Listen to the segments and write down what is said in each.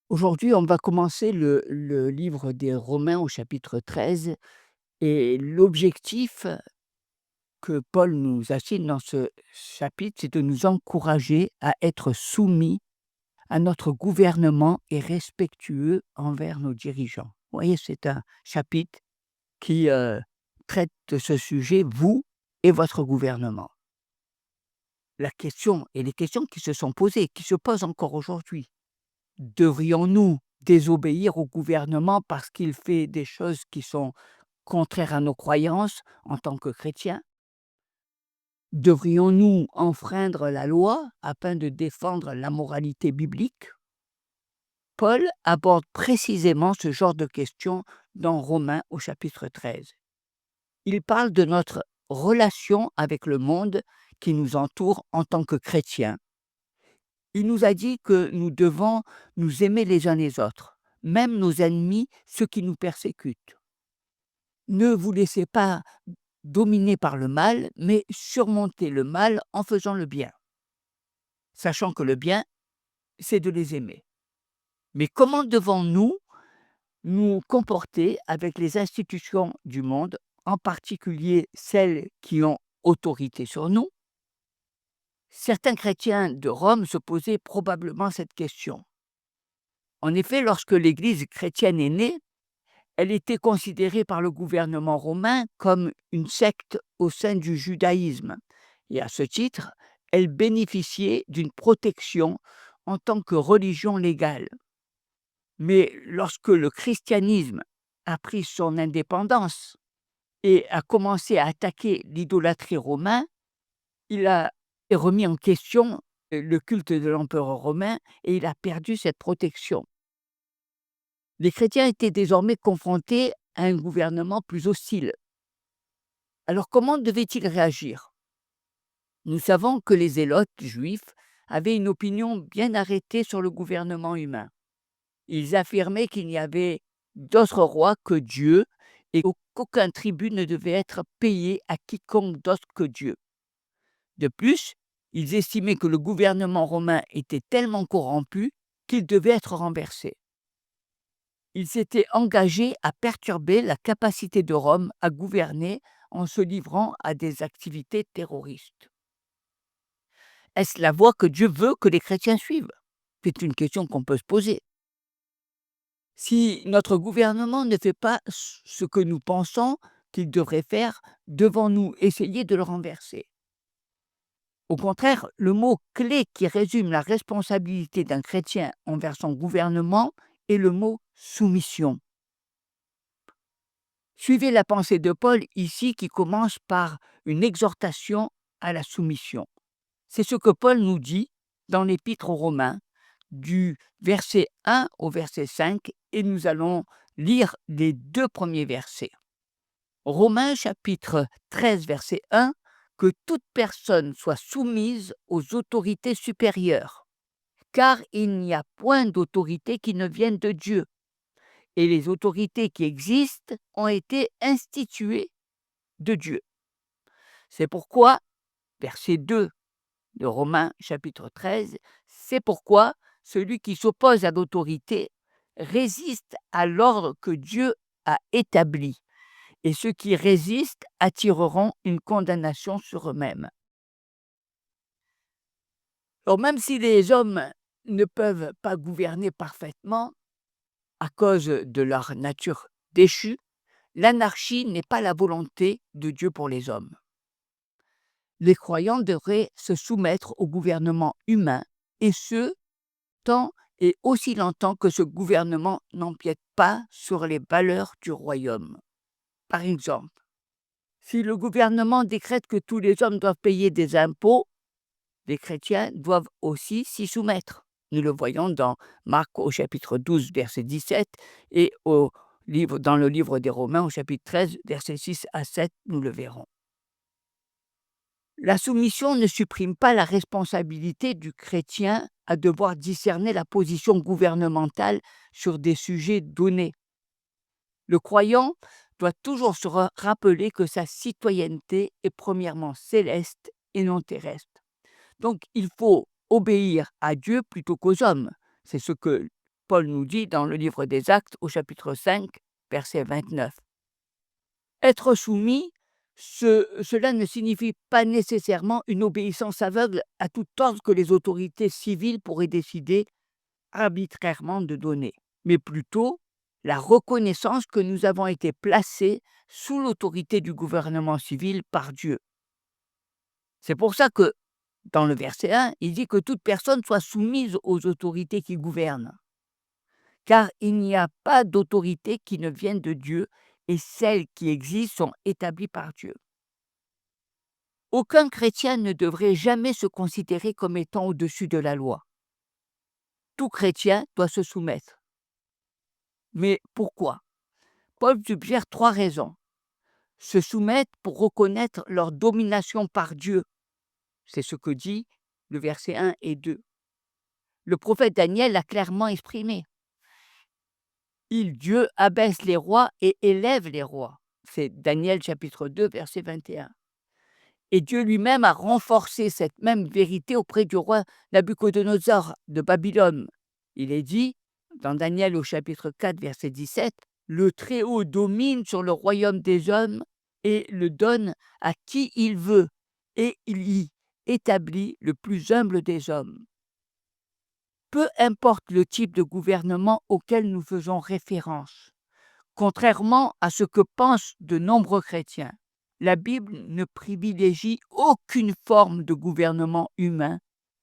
Aujourd'hui, on va commencer le livre des Romains au chapitre 13 et l'objectif que Paul nous assigne dans ce chapitre, c'est de nous encourager à être soumis à notre gouvernement et respectueux envers nos dirigeants. Vous voyez, c'est un chapitre qui, traite de ce sujet, vous et votre gouvernement. La question et les questions qui se sont posées, qui se posent encore aujourd'hui. Devrions-nous désobéir au gouvernement parce qu'il fait des choses qui sont contraires à nos croyances en tant que chrétiens? Devrions-nous enfreindre la loi afin de défendre la moralité biblique? Paul aborde précisément ce genre de questions dans Romains au chapitre 13. Il parle de notre relation avec le monde qui nous entoure en tant que chrétiens. Il nous a dit que nous devons nous aimer les uns les autres, même nos ennemis, ceux qui nous persécutent. Ne vous laissez pas dominer par le mal, mais surmontez le mal en faisant le bien, sachant que le bien, c'est de les aimer. Mais comment devons-nous nous comporter avec les institutions du monde, en particulier celles qui ont autorité sur nous? Certains chrétiens de Rome se posaient probablement cette question. En effet, lorsque l'Église chrétienne est née, elle était considérée par le gouvernement romain comme une secte au sein du judaïsme. Et à ce titre, elle bénéficiait d'une protection en tant que religion légale. Mais lorsque le christianisme a pris son indépendance et a commencé à attaquer l'idolâtrie romaine, il a remis en question le culte de l'empereur romain et il a perdu cette protection. Les chrétiens étaient désormais confrontés à un gouvernement plus hostile. Alors comment devaient-ils réagir? Nous savons que les zélotes juifs avaient une opinion bien arrêtée sur le gouvernement humain. Ils affirmaient qu'il n'y avait d'autre roi que Dieu et qu'aucun tribut ne devait être payé à quiconque d'autre que Dieu. De plus, ils estimaient que le gouvernement romain était tellement corrompu qu'il devait être renversé. Ils s'étaient engagés à perturber la capacité de Rome à gouverner en se livrant à des activités terroristes. Est-ce la voie que Dieu veut que les chrétiens suivent? C'est une question qu'on peut se poser. Si notre gouvernement ne fait pas ce que nous pensons qu'il devrait faire, devons-nous essayer de le renverser? Au contraire, le mot clé qui résume la responsabilité d'un chrétien envers son gouvernement est le mot soumission. Suivez la pensée de Paul ici qui commence par une exhortation à la soumission. C'est ce que Paul nous dit dans l'Épître aux Romains, du verset 1 au verset 5, et nous allons lire les 2 premiers versets. Romains chapitre 13, verset 1, que toute personne soit soumise aux autorités supérieures, car il n'y a point d'autorité qui ne vienne de Dieu. Et les autorités qui existent ont été instituées de Dieu. C'est pourquoi, verset 2 de Romains chapitre 13, c'est pourquoi celui qui s'oppose à l'autorité résiste à l'ordre que Dieu a établi, et ceux qui résistent attireront une condamnation sur eux-mêmes. Alors même si les hommes ne peuvent pas gouverner parfaitement à cause de leur nature déchue, l'anarchie n'est pas la volonté de Dieu pour les hommes. Les croyants devraient se soumettre au gouvernement humain, et ce, tant et aussi longtemps que ce gouvernement n'empiète pas sur les valeurs du royaume. Par exemple, si le gouvernement décrète que tous les hommes doivent payer des impôts, les chrétiens doivent aussi s'y soumettre. Nous le voyons dans Marc au chapitre 12, verset 17, et dans le livre des Romains au chapitre 13, versets 6 à 7, nous le verrons. La soumission ne supprime pas la responsabilité du chrétien à devoir discerner la position gouvernementale sur des sujets donnés. Le croyant doit toujours se rappeler que sa citoyenneté est premièrement céleste et non terrestre. Donc il faut obéir à Dieu plutôt qu'aux hommes. C'est ce que Paul nous dit dans le livre des Actes au chapitre 5, verset 29. Être soumis, cela ne signifie pas nécessairement une obéissance aveugle à tout ordre que les autorités civiles pourraient décider arbitrairement de donner, mais plutôt la reconnaissance que nous avons été placés sous l'autorité du gouvernement civil par Dieu. C'est pour ça que, dans le verset 1, il dit que toute personne soit soumise aux autorités qui gouvernent, car il n'y a pas d'autorité qui ne vienne de Dieu, et celles qui existent sont établies par Dieu. Aucun chrétien ne devrait jamais se considérer comme étant au-dessus de la loi. Tout chrétien doit se soumettre. Mais pourquoi? Paul suggère 3 raisons. Se soumettre pour reconnaître leur domination par Dieu. C'est ce que dit le verset 1 et 2. Le prophète Daniel l'a clairement exprimé. Dieu abaisse les rois et élève les rois. C'est Daniel chapitre 2, verset 21. Et Dieu lui-même a renforcé cette même vérité auprès du roi Nabuchodonosor de Babylone. Il est dit, dans Daniel au chapitre 4, verset 17, « Le Très-Haut domine sur le royaume des hommes et le donne à qui il veut, et il y établit le plus humble des hommes. » Peu importe le type de gouvernement auquel nous faisons référence, contrairement à ce que pensent de nombreux chrétiens, la Bible ne privilégie aucune forme de gouvernement humain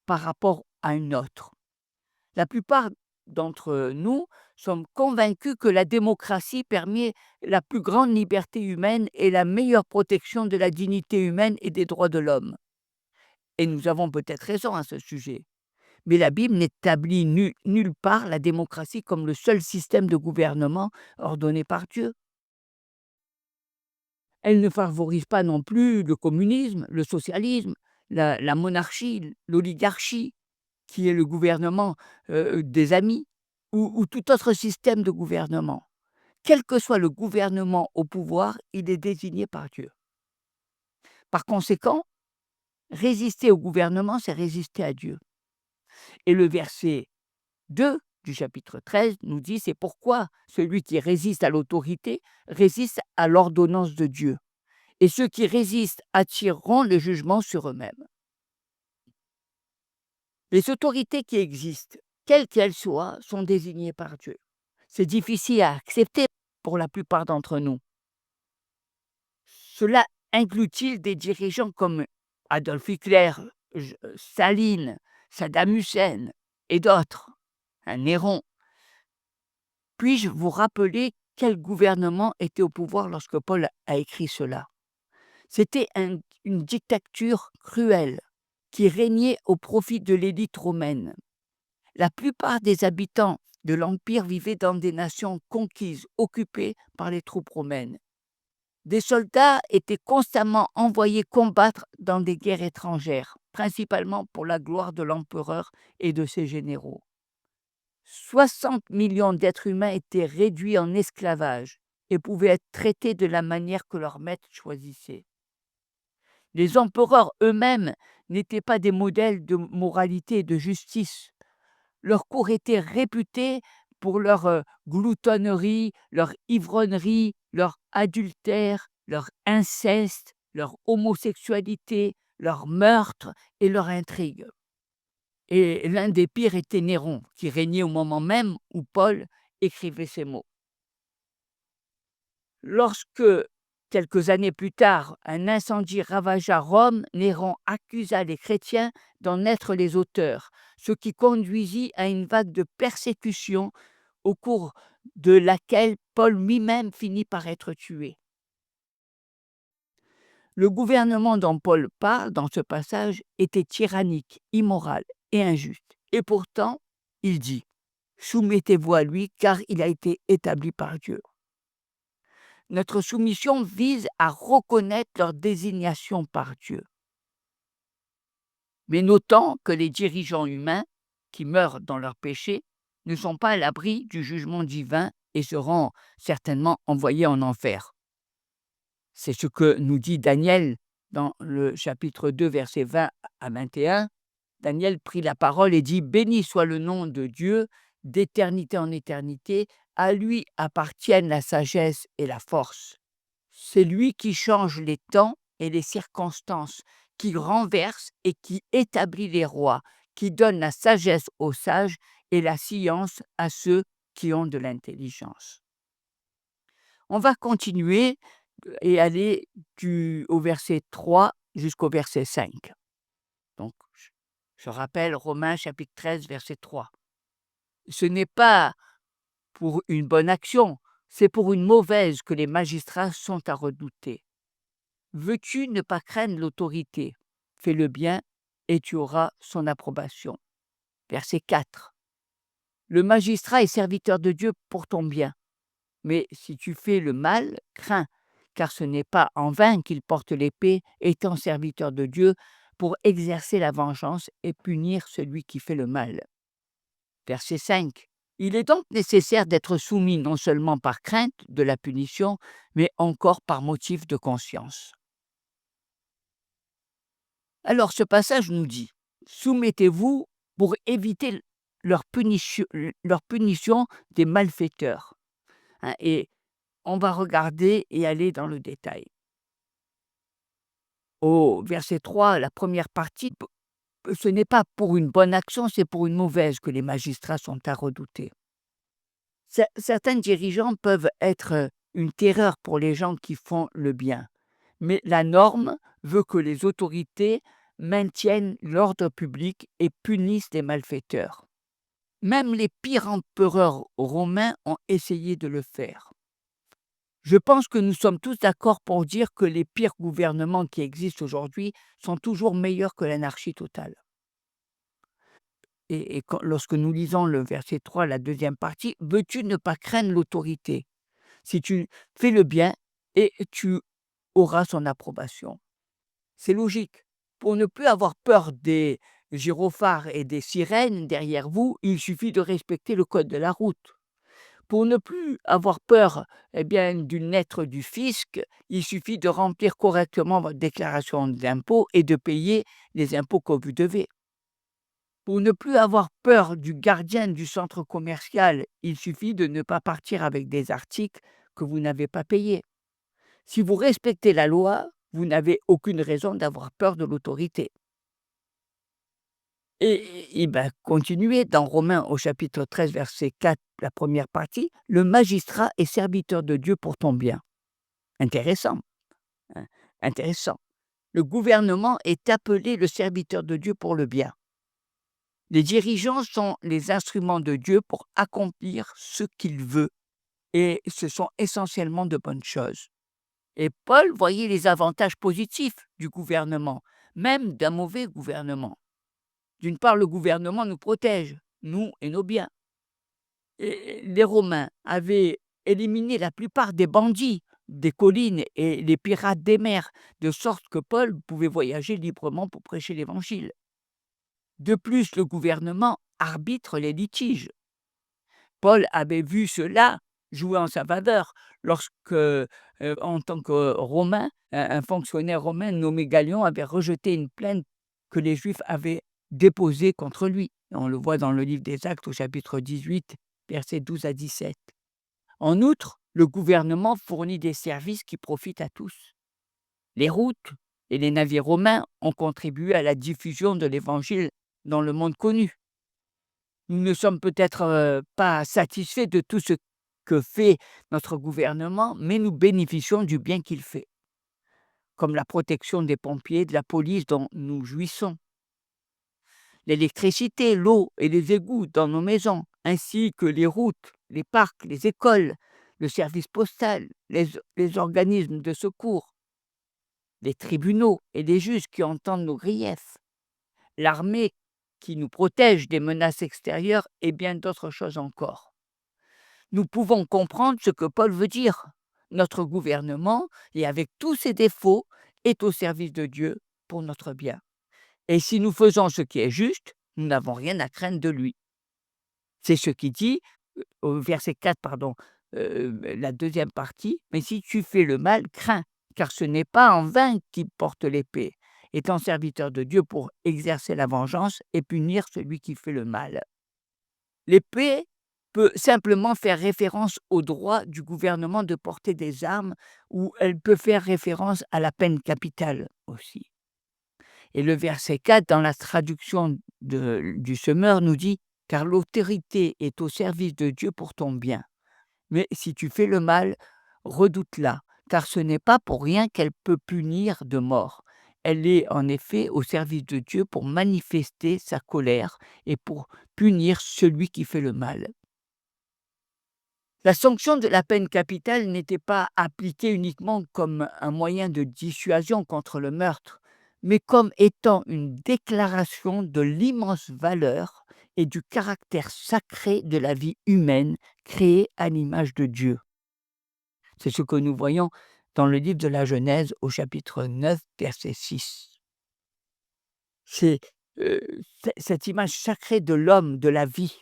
par rapport à une autre. La plupart d'entre nous sommes convaincus que la démocratie permet la plus grande liberté humaine et la meilleure protection de la dignité humaine et des droits de l'homme. Et nous avons peut-être raison à ce sujet. Mais la Bible n'établit nulle part la démocratie comme le seul système de gouvernement ordonné par Dieu. Elle ne favorise pas non plus le communisme, le socialisme, la monarchie, l'oligarchie, qui est le gouvernement des amis, ou tout autre système de gouvernement. Quel que soit le gouvernement au pouvoir, il est désigné par Dieu. Par conséquent, résister au gouvernement, c'est résister à Dieu. Et le verset 2 du chapitre 13 nous dit, c'est pourquoi celui qui résiste à l'autorité résiste à l'ordonnance de Dieu. Et ceux qui résistent attireront le jugement sur eux-mêmes. Les autorités qui existent, quelles qu'elles soient, sont désignées par Dieu. C'est difficile à accepter pour la plupart d'entre nous. Cela inclut-il des dirigeants comme Adolf Hitler, Staline, Saddam Hussein et d'autres, Néron? Puis-je vous rappeler quel gouvernement était au pouvoir lorsque Paul a écrit cela? C'était une dictature cruelle qui régnait au profit de l'élite romaine. La plupart des habitants de l'Empire vivaient dans des nations conquises, occupées par les troupes romaines. Des soldats étaient constamment envoyés combattre dans des guerres étrangères, principalement pour la gloire de l'empereur et de ses généraux. 60 millions d'êtres humains étaient réduits en esclavage et pouvaient être traités de la manière que leur maître choisissait. Les empereurs eux-mêmes n'étaient pas des modèles de moralité et de justice. Leur cour était réputée pour leur gloutonnerie, leur ivrognerie, leur adultère, leur inceste, leur homosexualité, leur meurtre et leur intrigue. Et l'un des pires était Néron, qui régnait au moment même où Paul écrivait ces mots. Lorsque, quelques années plus tard, un incendie ravagea Rome, Néron accusa les chrétiens d'en être les auteurs, ce qui conduisit à une vague de persécution au cours de laquelle Paul lui-même finit par être tué. Le gouvernement dont Paul parle dans ce passage était tyrannique, immoral et injuste. Et pourtant, il dit « Soumettez-vous à lui car il a été établi par Dieu ». Notre soumission vise à reconnaître leur désignation par Dieu. Mais notons que les dirigeants humains qui meurent dans leurs péchés ne sont pas à l'abri du jugement divin et seront certainement envoyés en enfer. C'est ce que nous dit Daniel dans le chapitre 2, versets 20 à 21. Daniel prit la parole et dit « Béni soit le nom de Dieu, d'éternité en éternité, à lui appartiennent la sagesse et la force. C'est lui qui change les temps et les circonstances, qui renverse et qui établit les rois, qui donne la sagesse aux sages et la science à ceux qui ont de l'intelligence. On va continuer et aller au verset 3 jusqu'au verset 5. Donc, je rappelle Romains chapitre 13, verset 3. Ce n'est pas pour une bonne action, c'est pour une mauvaise que les magistrats sont à redouter. Veux-tu ne pas craindre l'autorité? Fais le bien et tu auras son approbation. Verset 4. Le magistrat est serviteur de Dieu pour ton bien. Mais si tu fais le mal, crains, car ce n'est pas en vain qu'il porte l'épée, étant serviteur de Dieu, pour exercer la vengeance et punir celui qui fait le mal. Verset 5. Il est donc nécessaire d'être soumis non seulement par crainte de la punition, mais encore par motif de conscience. Alors ce passage nous dit, soumettez-vous pour éviter leur punition des malfaiteurs. Et on va regarder et aller dans le détail. Au verset 3, la première partie, ce n'est pas pour une bonne action, c'est pour une mauvaise que les magistrats sont à redouter. Certains dirigeants peuvent être une terreur pour les gens qui font le bien, mais la norme veut que les autorités maintiennent l'ordre public et punissent les malfaiteurs. Même les pires empereurs romains ont essayé de le faire. Je pense que nous sommes tous d'accord pour dire que les pires gouvernements qui existent aujourd'hui sont toujours meilleurs que l'anarchie totale. Et lorsque nous lisons le verset 3, la deuxième partie, « Veux-tu ne pas craindre l'autorité? Si tu fais le bien, et tu auras son approbation. » C'est logique. Pour ne plus avoir peur des gyrophares et des sirènes derrière vous, il suffit de respecter le code de la route. Pour ne plus avoir peur d'une lettre du fisc, il suffit de remplir correctement votre déclaration d'impôt et de payer les impôts que vous devez. Pour ne plus avoir peur du gardien du centre commercial, il suffit de ne pas partir avec des articles que vous n'avez pas payés. Si vous respectez la loi, vous n'avez aucune raison d'avoir peur de l'autorité. Et continuez dans Romains au chapitre 13, verset 4, la première partie, « Le magistrat est serviteur de Dieu pour ton bien. » Intéressant. Hein, intéressant. Le gouvernement est appelé le serviteur de Dieu pour le bien. Les dirigeants sont les instruments de Dieu pour accomplir ce qu'il veut, et ce sont essentiellement de bonnes choses. Et Paul voyait les avantages positifs du gouvernement, même d'un mauvais gouvernement. D'une part, le gouvernement nous protège, nous et nos biens. Et les Romains avaient éliminé la plupart des bandits des collines et les pirates des mers, de sorte que Paul pouvait voyager librement pour prêcher l'Évangile. De plus, le gouvernement arbitre les litiges. Paul avait vu cela jouer en sa faveur lorsque, en tant que Romain, un fonctionnaire romain nommé Galion avait rejeté une plainte que les Juifs avaient déposée contre lui. On le voit dans le livre des Actes au chapitre 18, versets 12 à 17. En outre, le gouvernement fournit des services qui profitent à tous. Les routes et les navires romains ont contribué à la diffusion de l'Évangile dans le monde connu. Nous ne sommes peut-être pas satisfaits de tout ce que fait notre gouvernement, mais nous bénéficions du bien qu'il fait, comme la protection des pompiers, de la police dont nous jouissons, l'électricité, l'eau et les égouts dans nos maisons, ainsi que les routes, les parcs, les écoles, le service postal, les organismes de secours, les tribunaux et les juges qui entendent nos griefs, l'armée qui nous protège des menaces extérieures et bien d'autres choses encore. Nous pouvons comprendre ce que Paul veut dire. Notre gouvernement, et avec tous ses défauts, est au service de Dieu pour notre bien. Et si nous faisons ce qui est juste, nous n'avons rien à craindre de lui. C'est ce qu'il dit au verset 4, la deuxième partie, « Mais si tu fais le mal, crains, car ce n'est pas en vain qu'il porte l'épée, étant serviteur de Dieu pour exercer la vengeance et punir celui qui fait le mal. » L'épée peut simplement faire référence au droit du gouvernement de porter des armes ou elle peut faire référence à la peine capitale aussi. Et le verset 4 dans la traduction du Semeur nous dit: «Car l'autorité est au service de Dieu pour ton bien. Mais si tu fais le mal, redoute-la, car ce n'est pas pour rien qu'elle peut punir de mort. Elle est en effet au service de Dieu pour manifester sa colère et pour punir celui qui fait le mal.» La sanction de la peine capitale n'était pas appliquée uniquement comme un moyen de dissuasion contre le meurtre, mais comme étant une déclaration de l'immense valeur et du caractère sacré de la vie humaine créée à l'image de Dieu. C'est ce que nous voyons dans le livre de la Genèse au chapitre 9, verset 6. C'est cette image sacrée de l'homme, de la vie.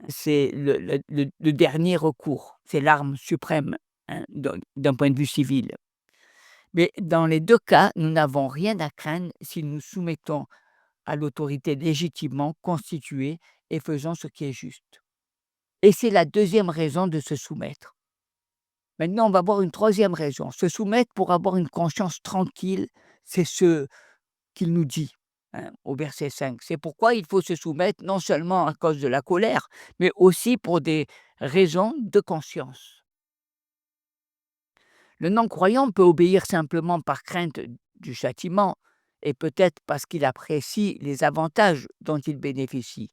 C'est le dernier recours, c'est l'arme suprême, hein, d'un point de vue civil. Mais dans les 2 cas, nous n'avons rien à craindre si nous soumettons à l'autorité légitimement constituée et faisons ce qui est juste. Et c'est la deuxième raison de se soumettre. Maintenant, on va voir une troisième raison. Se soumettre pour avoir une conscience tranquille, c'est ce qu'il nous dit, hein, au verset 5. C'est pourquoi il faut se soumettre non seulement à cause de la colère, mais aussi pour des raisons de conscience. Le non-croyant peut obéir simplement par crainte du châtiment et peut-être parce qu'il apprécie les avantages dont il bénéficie.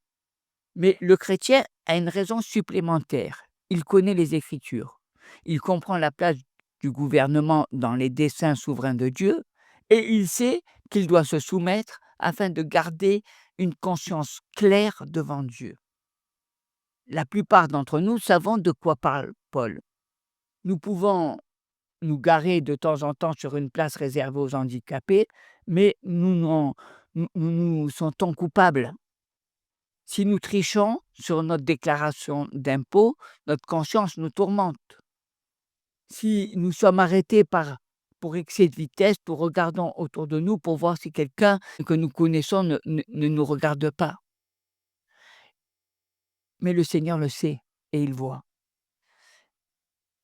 Mais le chrétien a une raison supplémentaire. Il connaît les Écritures. Il comprend la place du gouvernement dans les desseins souverains de Dieu et il sait qu'il doit se soumettre afin de garder une conscience claire devant Dieu. La plupart d'entre nous savons de quoi parle Paul. Nous pouvons nous garer de temps en temps sur une place réservée aux handicapés, mais nous sentons coupables. Si nous trichons sur notre déclaration d'impôt, notre conscience nous tourmente. Si nous sommes arrêtés pour excès de vitesse, nous regardons autour de nous pour voir si quelqu'un que nous connaissons ne nous regarde pas. Mais le Seigneur le sait et il voit.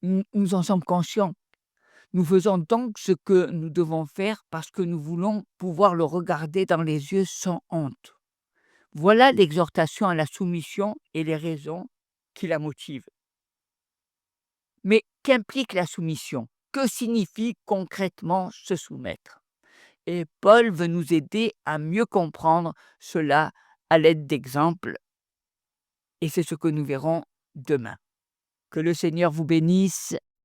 Nous en sommes conscients. Nous faisons donc ce que nous devons faire parce que nous voulons pouvoir le regarder dans les yeux sans honte. Voilà l'exhortation à la soumission et les raisons qui la motivent. Mais qu'implique la soumission? Que signifie concrètement se soumettre? Et Paul veut nous aider à mieux comprendre cela à l'aide d'exemples, et c'est ce que nous verrons demain. Que le Seigneur vous bénisse